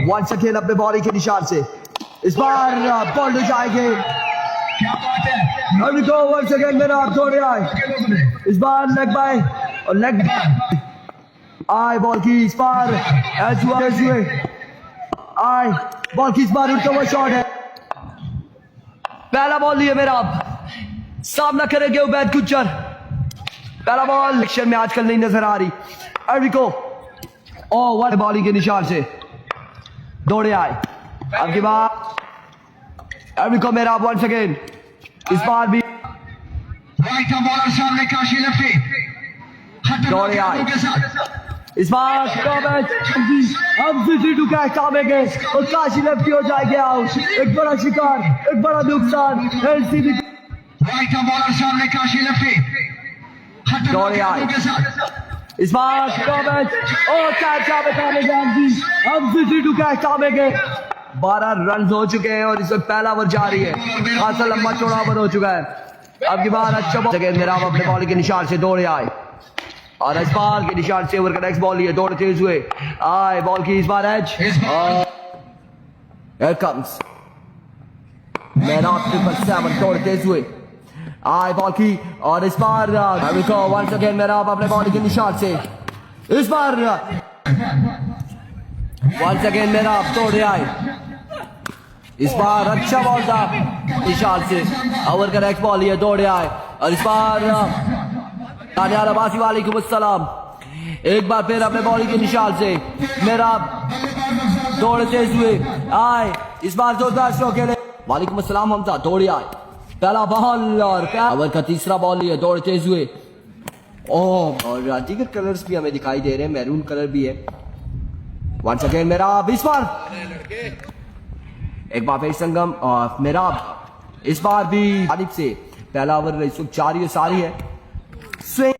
Once again अपने body के निशान से इस बार बॉल ले जाएंगे। वंस अगेन मेरा आप दौड़े आए, इस बार लेग बाय और लेग आए बॉल की इस बार हुए आए बॉल की इस बार उल्टा हुआ शॉट है। पहला बॉल लिए मेरा आप सामना करेंगे उबैद गुज्जर। पहला बॉल एक्शन में आजकल नहीं नजर आ रही। एरिको वन बॉलिंग के निशान से दौड़े आए। अब की बात एरिको मेरा वंस अगेन इस बार भी दौड़े आए। इस बार हम टू कैच आवेंगे और काशी लेफ्टी हो जाएंगे आउट। एक बड़ा शिकार, एक बड़ा नुकसान। दौड़े आए इस बार कैच आवेंगे हम टू कैच आवेंगे। 12 रन हो चुके हैं और इसमें पहला ओवर जारी है। खासा लंबा चौड़ा ओवर हो चुका है। अब की बार अच्छा बॉल मेरा अपने बॉल के निशान से दौड़े आए और इस बार के निशान से ओवर का नेक्स्ट बॉल लिए दौड़ते हुए आए बॉल की इस बार एज Here comes Mehrab 7 दौड़ते हुए आए बॉल की और इस बार वंस अगेन मेहराब अपने बॉल के निशान से इस बार वंस अगेन मेहराब दौड़े आए। इस बार अच्छा बॉल था निशान से ओवर का नेक्स्ट बॉल ये दौड़े आए और इस बार मेहराब अब्बासी वालेकुम अस्सलाम एक बार फिर अपने बॉलिंग के निशान से मेहराब दौड़ते हुए आए। इस बार जोरदार शो के लिए वालेकुम अस्सलाम हमजा दौड़े आए। पहला बॉल और ओवर का तीसरा बॉल ये दौड़ते हुए और दीगर कलर्स भी हमें दिखाई दे रहे हैं, मैरून कलर भी है। वंस अगेन मेहराब इस बार एक बार फिर संगम और मेहराब इस बार भी जानिब से पहला ओवर इस वक्त जारी है।